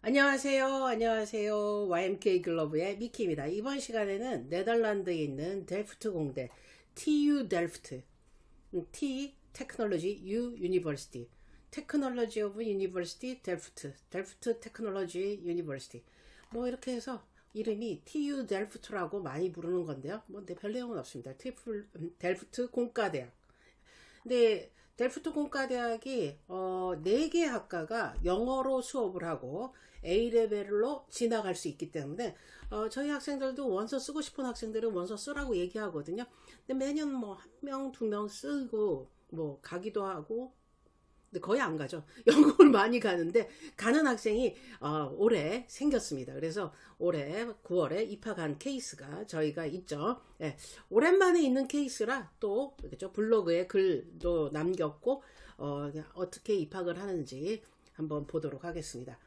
안녕하세요. 안녕하세요. YMK 글로브의 미키입니다. 이번 시간에는 네덜란드에 있는 델프트 공대 TU 델프트 T 테크놀로지 U 유니버시티 테크놀로지 오브 유니버시티 델프트 테크놀로지 유니버시티 뭐 이렇게 해서 이름이 TU 델프트라고 많이 부르는 건데요. 별 내용은 없습니다. 델프트 공과대학. 근데 델프트 공과대학이 4개 학과가 영어로 수업을 하고 A레벨로 진학할 수 있기 때문에 저희 학생들도 원서 쓰고 싶은 학생들은 원서 쓰라고 얘기하거든요. 근데 매년 뭐 1명, 2명 쓰고 뭐 가기도 하고 근데 거의 안 가죠. 영국을 많이 가는데 가는 학생이 올해 생겼습니다. 그래서 올해 9월에 입학한 케이스가 저희가 있죠. 예, 오랜만에 있는 케이스라 또 그렇죠? 블로그에 글도 남겼고 어떻게 입학을 하는지 한번 보도록 하겠습니다.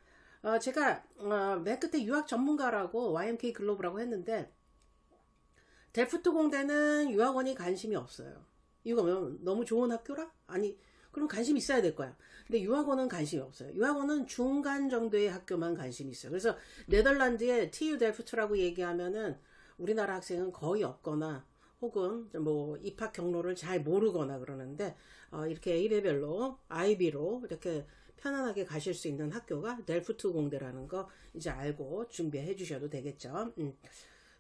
제가 맨 끝에 유학 전문가라고 YMK 글로브라고 했는데 델프트 공대는 유학원이 관심이 없어요. 이거 너무 좋은 학교라? 아니 그럼 관심 있어야 될 거야. 근데 유학원은 관심이 없어요. 유학원은 중간 정도의 학교만 관심이 있어요. 그래서 네덜란드의 TU 델프트라고 얘기하면은 우리나라 학생은 거의 없거나 혹은 뭐 입학 경로를 잘 모르거나 그러는데 이렇게 A레벨로 IB로 이렇게 편안하게 가실 수 있는 학교가 델프트 공대라는 거 이제 알고 준비해 주셔도 되겠죠.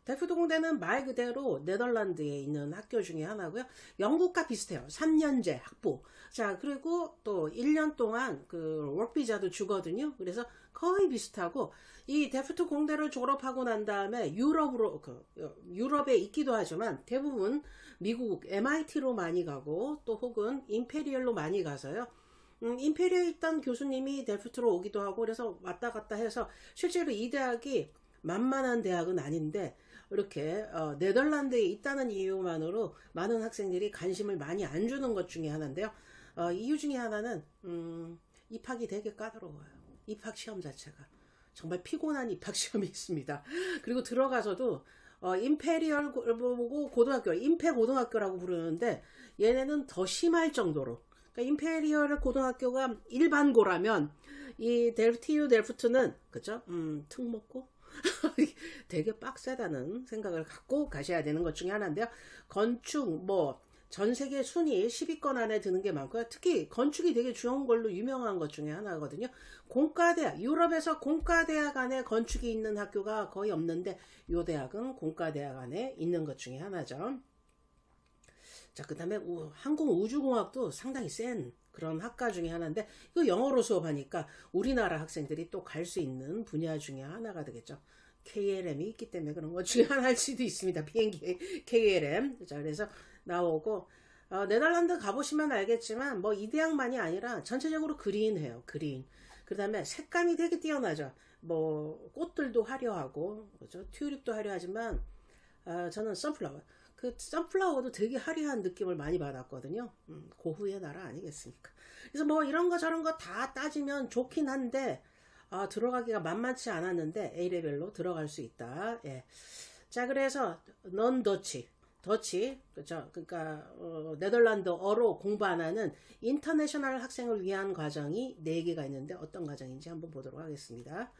델프트 공대는 말 그대로 네덜란드에 있는 학교 중에 하나고요. 영국과 비슷해요. 3년제 학부. 자, 그리고 또 1년 동안 그 워크비자도 주거든요. 그래서 거의 비슷하고 이 델프트 공대를 졸업하고 난 다음에 유럽에 있기도 하지만 대부분 미국 MIT로 많이 가고 또 혹은 임페리얼로 많이 가서요. 임페리얼에 있던 교수님이 델프트로 오기도 하고 그래서 왔다 갔다 해서 실제로 이 대학이 만만한 대학은 아닌데 이렇게 네덜란드에 있다는 이유만으로 많은 학생들이 관심을 많이 안 주는 것 중에 하나인데요. 이유 중에 하나는 입학이 되게 까다로워요. 입학 시험 자체가 정말 피곤한 입학 시험이 있습니다. 그리고 들어가서도 임페리얼 보고 고등학교, 임페 고등학교라고 부르는데 얘네는 더 심할 정도로 그러니까 임페리얼 고등학교가 일반고라면 이 TU 델프트는 그죠? 특목고 되게 빡세다는 생각을 갖고 가셔야 되는 것 중에 하나인데요. 건축 전 세계 순위 10위권 안에 드는 게 많고요. 특히 건축이 되게 좋은 걸로 유명한 것 중에 하나거든요. 공과대학, 유럽에서 공과대학 안에 건축이 있는 학교가 거의 없는데 이 대학은 공과대학 안에 있는 것 중에 하나죠. 자, 그 다음에 항공우주공학도 상당히 센 그런 학과 중에 하나인데 이거 영어로 수업하니까 우리나라 학생들이 또 갈 수 있는 분야 중에 하나가 되겠죠. KLM이 있기 때문에 그런 것 중에 하나일 수도 있습니다. 비행기 KLM. 자, 그래서 나오고 네덜란드 가보시면 알겠지만 뭐 이 대학만이 아니라 전체적으로 그린해요. 그린. 그 다음에 색감이 되게 뛰어나죠. 뭐 꽃들도 화려하고 그렇죠? 튤립도 화려하지만 저는 선플라워. 그 선플라워도 되게 화려한 느낌을 많이 받았거든요. 고흐의 나라 아니겠습니까? 그래서 뭐 이런 거 저런 거 다 따지면 좋긴 한데 들어가기가 만만치 않았는데 A레벨로 들어갈 수 있다. 예. 자, 그래서 넌 더치 그렇죠. 그러니까 네덜란드어로 공부 안 하는 인터내셔널 학생을 위한 과정이 4개가 있는데 어떤 과정인지 한번 보도록 하겠습니다.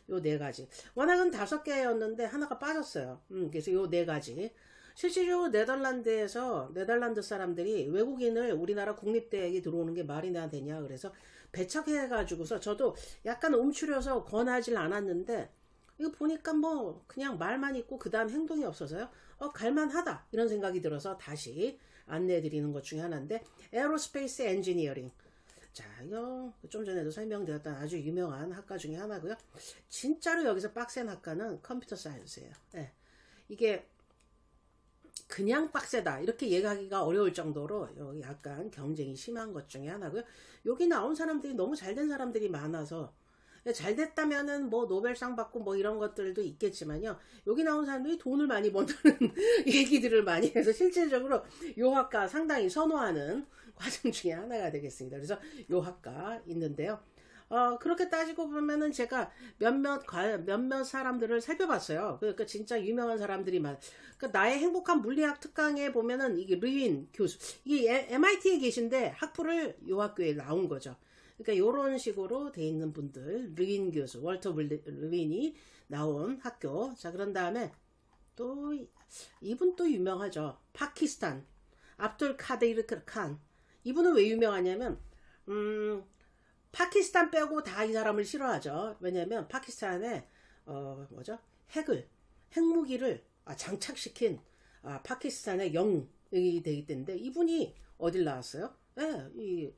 요 4가지. 워낙은 5개였는데 하나가 빠졌어요. 그래서 요 4가지. 실질적으로 네덜란드에서 네덜란드 사람들이 외국인을 우리나라 국립대학에 들어오는 게 말이나 되냐 그래서 배척해가지고서 저도 약간 움츠려서 권하질 않았는데 이거 보니까 뭐 그냥 말만 있고 그 다음 행동이 없어서요. 갈만하다 이런 생각이 들어서 다시 안내해드리는 것 중에 하나인데 에어로스페이스 엔지니어링. 자, 이거 좀 전에도 설명드렸던 아주 유명한 학과 중에 하나고요. 진짜로 여기서 빡센 학과는 컴퓨터 사이언스예요. 네. 이게 그냥 빡세다 이렇게 얘기하기가 어려울 정도로 여기 약간 경쟁이 심한 것 중에 하나고요. 여기 나온 사람들이 너무 잘된 사람들이 많아서 잘 됐다면은 뭐 노벨상 받고 뭐 이런 것들도 있겠지만요. 여기 나온 사람들이 돈을 많이 번다는 얘기들을 많이 해서 실질적으로 요 학과 상당히 선호하는 과정 중에 하나가 되겠습니다. 그래서 요 학과 있는데요. 그렇게 따지고 보면은 제가 몇몇 사람들을 살펴봤어요. 그러니까 진짜 유명한 사람들이 그러니까 나의 행복한 물리학 특강에 보면은 이게 르윈 교수, 이게 MIT에 계신데 학부를 요 학교에 나온 거죠. 그러니까 요런 식으로 돼 있는 분들, 르윈 교수, 월터 르윈이 나온 학교. 자, 그런 다음에 또 이분 또 유명하죠. 파키스탄 압둘 카dir 칸. 이분은 왜 유명하냐면 파키스탄 빼고 다 이 사람을 싫어하죠. 왜냐면 파키스탄에 뭐죠? 핵무기를 장착시킨 파키스탄의 영웅이 되기 때문에 이분이 어딜 나왔어요? 예,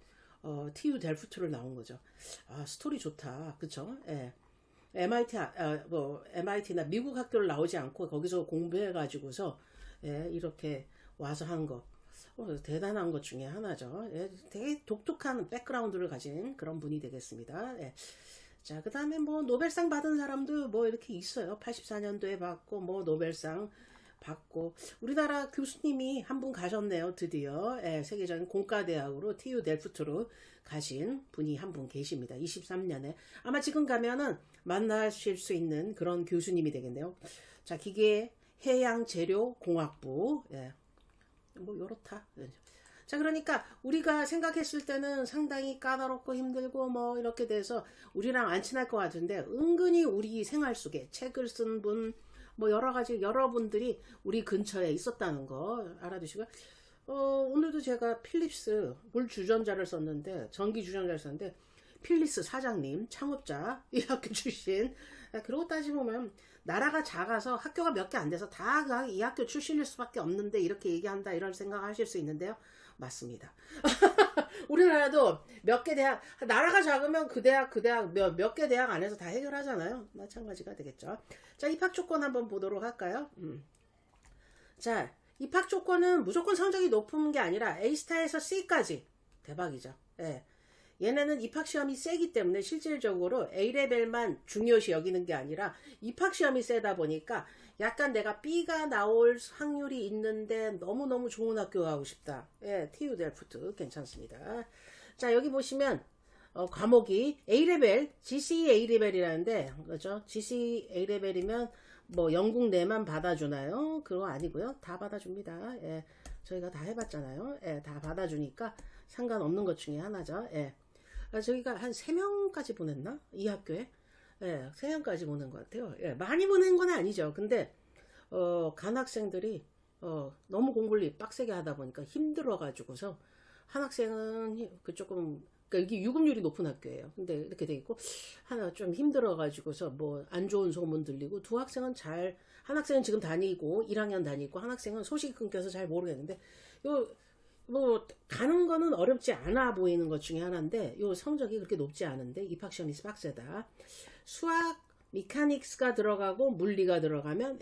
TU 델프트를 나온 거죠. 스토리 좋다. 그쵸? 예. MIT나 미국 학교를 나오지 않고 거기서 공부해가지고서 예, 이렇게 와서 한 거. 대단한 것 중에 하나죠. 예, 되게 독특한 백그라운드를 가진 그런 분이 되겠습니다. 예. 자, 그 다음에 뭐 노벨상 받은 사람도 뭐 이렇게 있어요. 84년도에 받고 뭐 노벨상 받고 우리나라 교수님이 한 분 가셨네요. 드디어 예, 세계적인 공과대학으로 TU 델프트로 가신 분이 한 분 계십니다. 23년에 아마 지금 가면은 만나실 수 있는 그런 교수님이 되겠네요. 자, 기계 해양재료공학부. 예. 뭐 요렇다. 자, 그러니까 우리가 생각했을 때는 상당히 까다롭고 힘들고 뭐 이렇게 돼서 우리랑 안 친할 것 같은데 은근히 우리 생활 속에 책을 쓴 분, 뭐 여러 가지 여러분들이 우리 근처에 있었다는 거 알아두시고 오늘도 제가 필립스 물 주전자를 썼는데 전기 주전자를 썼는데 필립스 사장님 창업자 이 학교 출신. 그러고 따지보면 나라가 작아서 학교가 몇 개 안 돼서 다 이 학교 출신일 수밖에 없는데 이렇게 얘기한다 이런 생각하실 수 있는데요. 맞습니다. 우리나라도 몇 개 대학, 나라가 작으면 그 대학 몇 개 대학 안에서 다 해결하잖아요. 마찬가지가 되겠죠. 자, 입학 조건 한번 보도록 할까요? 자, 입학 조건은 무조건 성적이 높은 게 아니라 A스타에서 C까지. 대박이죠. 예. 얘네는 입학시험이 세기 때문에 실질적으로 A레벨만 중요시 여기는 게 아니라 입학시험이 세다 보니까 약간 내가 B가 나올 확률이 있는데 너무너무 좋은 학교 가고 싶다. 예, TU 델프트 괜찮습니다. 자, 여기 보시면 과목이 A레벨, GCE A레벨이라는데 그죠? GCE A레벨이면 뭐 영국 내만 받아주나요? 그거 아니고요. 다 받아줍니다. 예, 저희가 다 해봤잖아요. 예, 다 받아주니까 상관없는 것 중에 하나죠. 예. 저희가 한 3명까지 보냈나? 이 학교에? 예, 3명까지 보낸 것 같아요. 예, 많이 보낸 건 아니죠. 근데, 간 학생들이, 너무 공부를 빡세게 하다 보니까 힘들어가지고서, 한 학생은 조금, 그러니까 이게 유급률이 높은 학교예요. 근데 이렇게 돼 있고, 하나 좀 힘들어가지고서 뭐 안 좋은 소문 들리고, 두 학생은 한 학생은 지금 다니고, 1학년 다니고, 한 학생은 소식이 끊겨서 잘 모르겠는데, 뭐 가는 거는 어렵지 않아 보이는 것 중에 하나인데 요 성적이 그렇게 높지 않은데 입학시험이 빡세다. 수학, 미카닉스가 들어가고 물리가 들어가면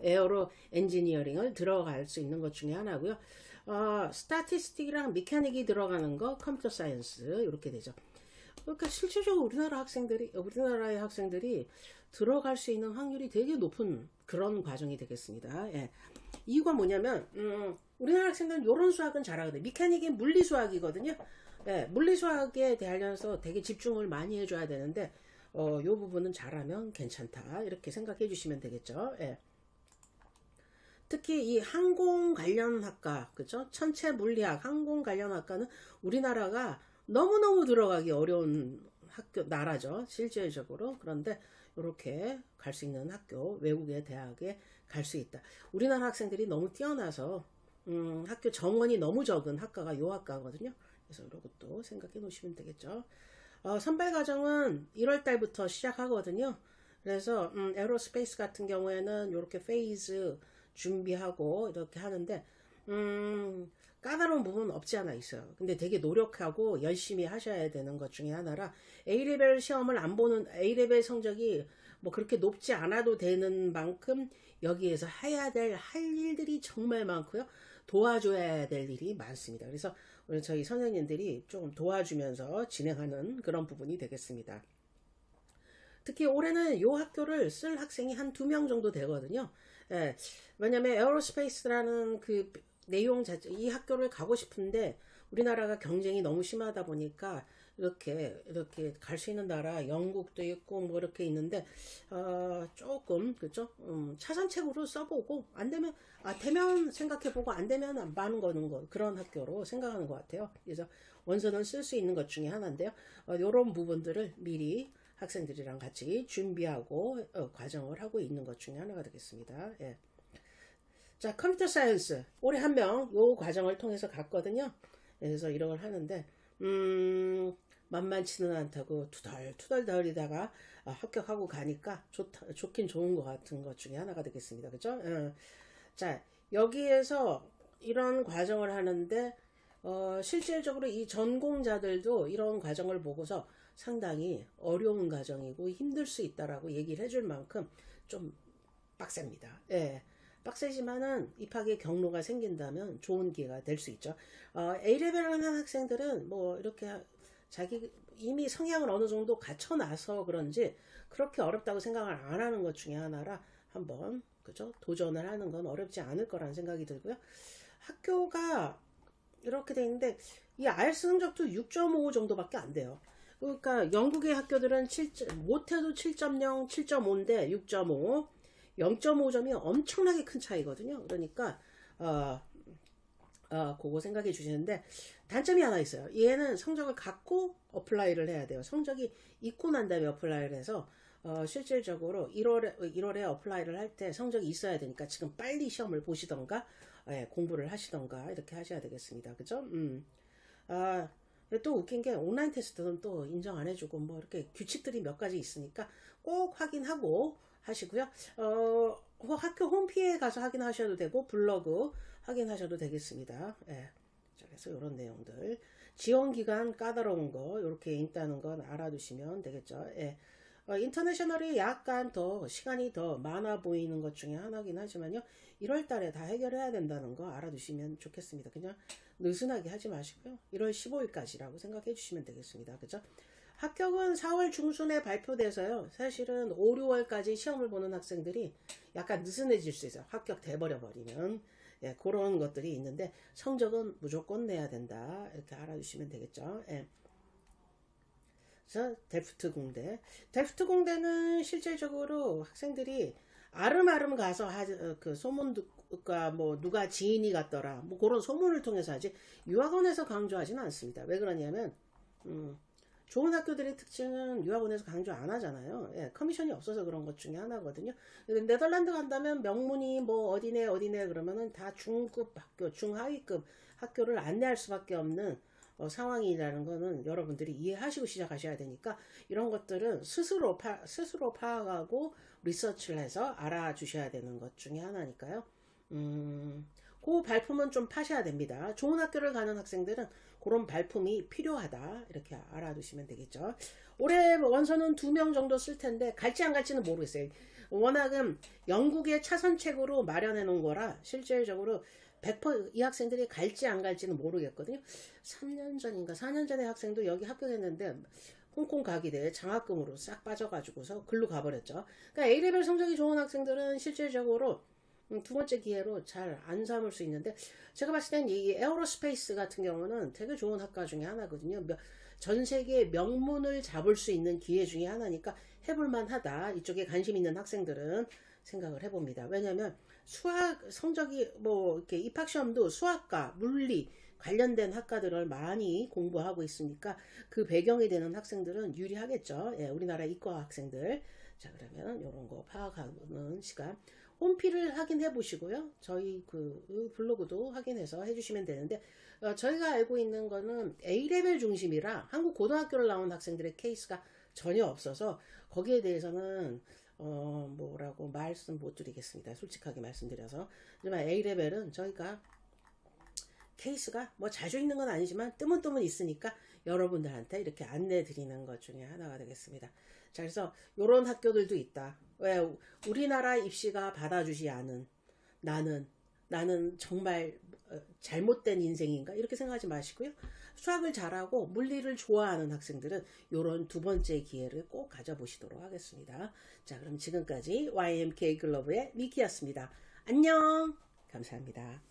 에어로 엔지니어링을 들어갈 수 있는 것 중에 하나고요. 스타티스틱이랑 미카닉이 들어가는 거 컴퓨터 사이언스 이렇게 되죠. 그러니까 실질적으로 우리나라의 학생들이 들어갈 수 있는 확률이 되게 높은 그런 과정이 되겠습니다. 예. 이유가 뭐냐면 우리나라 학생들은 이런 수학은 잘하거든요. 미카닉이 물리 수학이거든요. 예, 물리 수학에 대하여서 되게 집중을 많이 해줘야 되는데 요 부분은 잘하면 괜찮다 이렇게 생각해 주시면 되겠죠. 예. 특히 이 항공 관련 학과, 그죠? 천체 물리학, 항공 관련 학과는 우리나라가 너무너무 들어가기 어려운 나라죠. 실질적으로. 그런데 이렇게 갈 수 있는 학교, 외국의 대학에 갈 수 있다. 우리나라 학생들이 너무 뛰어나서 학교 정원이 너무 적은 학과가 요 학과거든요. 그래서 이것도 생각해 놓으시면 되겠죠. 선발 과정은 1월 달부터 시작하거든요. 그래서 에어로스페이스 같은 경우에는 이렇게 페이즈 준비하고 이렇게 하는데 까다로운 부분은 없지 않아 있어요. 근데 되게 노력하고 열심히 하셔야 되는 것 중에 하나라 A레벨 시험을 안 보는 A레벨 성적이 뭐 그렇게 높지 않아도 되는 만큼 여기에서 할 일들이 정말 많고요. 도와줘야 될 일이 많습니다. 그래서 오늘 저희 선생님들이 좀 도와주면서 진행하는 그런 부분이 되겠습니다. 특히 올해는 이 학교를 쓸 학생이 한 2명 정도 되거든요. 예, 왜냐면 에어로스페이스라는 그 내용 자체, 이 학교를 가고 싶은데 우리나라가 경쟁이 너무 심하다 보니까 이렇게 갈 수 있는 나라 영국도 있고 뭐 이렇게 있는데 조금 그죠? 차선책으로 써보고 안 되면 되면 생각해보고 안 되면 안 받는 거는 거 그런 학교로 생각하는 것 같아요. 그래서 원서는 쓸 수 있는 것 중에 하나인데요. 이런 부분들을 미리 학생들이랑 같이 준비하고 과정을 하고 있는 것 중에 하나가 되겠습니다. 예. 자, 컴퓨터 사이언스 올해 한 명 요 과정을 통해서 갔거든요. 그래서 이런 걸 하는데 만만치는 않다고 투덜투덜거리다가 합격하고 가니까 좋긴 좋은 것 같은 것 중에 하나가 되겠습니다. 그죠? 자, 여기에서 이런 과정을 하는데 실질적으로 이 전공자들도 이런 과정을 보고서 상당히 어려운 과정이고 힘들 수 있다라고 얘기를 해줄 만큼 좀 빡셉니다. 예. 빡세지만은 입학의 경로가 생긴다면 좋은 기회가 될 수 있죠. A레벨을 하는 학생들은 뭐 이렇게 자기 이미 성향을 어느 정도 갖춰놔서 그런지 그렇게 어렵다고 생각을 안 하는 것 중에 하나라 한번 그죠? 도전을 하는 건 어렵지 않을 거라는 생각이 들고요. 학교가 이렇게 돼 있는데 이 IELTS 성적도 6.5 정도밖에 안 돼요. 그러니까 영국의 학교들은 못해도 7.0, 7.5인데 6.5, 0.5점이 엄청나게 큰 차이거든요. 그러니까 그거 생각해 주시는데 단점이 하나 있어요. 얘는 성적을 갖고 어플라이를 해야 돼요. 성적이 있고 난 다음에 어플라이를 해서 실질적으로 1월에 어플라이를 할 때 성적이 있어야 되니까 지금 빨리 시험을 보시던가 공부를 하시던가 이렇게 하셔야 되겠습니다. 그죠? 또 웃긴 게 온라인 테스트는 또 인정 안 해주고 뭐 이렇게 규칙들이 몇 가지 있으니까 꼭 확인하고 하시고요. 학교 홈페이지에 가서 확인하셔도 되고 블로그 확인하셔도 되겠습니다. 예. 그래서 이런 내용들 지원기간 까다로운 거 이렇게 있다는 건 알아두시면 되겠죠. 예. 인터내셔널이 약간 더 시간이 더 많아 보이는 것 중에 하나긴 하지만요. 1월 달에 다 해결해야 된다는 거 알아두시면 좋겠습니다. 그냥 느슨하게 하지 마시고요. 1월 15일까지라고 생각해 주시면 되겠습니다. 그죠? 합격은 4월 중순에 발표돼서요. 사실은 5, 6월까지 시험을 보는 학생들이 약간 느슨해질 수 있어요. 합격 돼버려 버리면. 예, 그런 것들이 있는데 성적은 무조건 내야 된다. 이렇게 알아주시면 되겠죠. 예. 그래서 델프트 공대. 델프트 공대는 실질적으로 학생들이 아름아름 가서 그 소문 듣고 뭐 누가 지인이 갔더라. 뭐 그런 소문을 통해서 하지 유학원에서 강조하지는 않습니다. 왜 그러냐면 좋은 학교들의 특징은 유학원에서 강조 안 하잖아요. 예, 커미션이 없어서 그런 것 중에 하나거든요. 네덜란드 간다면 명문이 뭐 어디네 그러면은 다 중급 학교, 중하위급 학교를 안내할 수밖에 없는 상황이라는 거는 여러분들이 이해하시고 시작하셔야 되니까 이런 것들은 스스로 파악하고 리서치를 해서 알아주셔야 되는 것 중에 하나니까요. 그 발품은 좀 파셔야 됩니다. 좋은 학교를 가는 학생들은 그런 발품이 필요하다 이렇게 알아두시면 되겠죠. 올해 원서는 2명 정도 쓸 텐데 갈지 안 갈지는 모르겠어요. 워낙은 영국의 차선책으로 마련해 놓은 거라 실질적으로 100%이 학생들이 갈지 안 갈지는 모르겠거든요. 3년 전인가 4년 전에 학생도 여기 합격했는데 홍콩 가기 대회 장학금으로 싹 빠져가지고서 글로 가버렸죠. 그러니까 A레벨 성적이 좋은 학생들은 실질적으로 두 번째 기회로 잘 안 삼을 수 있는데 제가 봤을 땐 이 에어로스페이스 같은 경우는 되게 좋은 학과 중에 하나거든요. 전 세계 명문을 잡을 수 있는 기회 중에 하나니까 해볼만 하다. 이쪽에 관심 있는 학생들은 생각을 해봅니다. 왜냐하면 수학 성적이 뭐 이렇게 입학시험도 수학과 물리 관련된 학과들을 많이 공부하고 있으니까 그 배경이 되는 학생들은 유리하겠죠. 예, 우리나라 이과 학생들. 자, 그러면 이런 거 파악하는 시간. 홈피를 확인해 보시고요. 저희 그 블로그도 확인해서 해주시면 되는데 저희가 알고 있는 거는 A레벨 중심이라 한국 고등학교를 나온 학생들의 케이스가 전혀 없어서 거기에 대해서는 뭐라고 말씀 못 드리겠습니다. 솔직하게 말씀드려서. 하지만 A레벨은 저희가 케이스가 뭐 자주 있는 건 아니지만 뜨문뜨문 있으니까 여러분들한테 이렇게 안내 드리는 것 중에 하나가 되겠습니다. 자, 그래서 이런 학교들도 있다. 왜 우리나라 입시가 받아주지 않은 나는 정말 잘못된 인생인가 이렇게 생각하지 마시고요. 수학을 잘하고 물리를 좋아하는 학생들은 이런 두 번째 기회를 꼭 가져보시도록 하겠습니다. 자, 그럼 지금까지 YMK 글로브의 미키였습니다. 안녕. 감사합니다.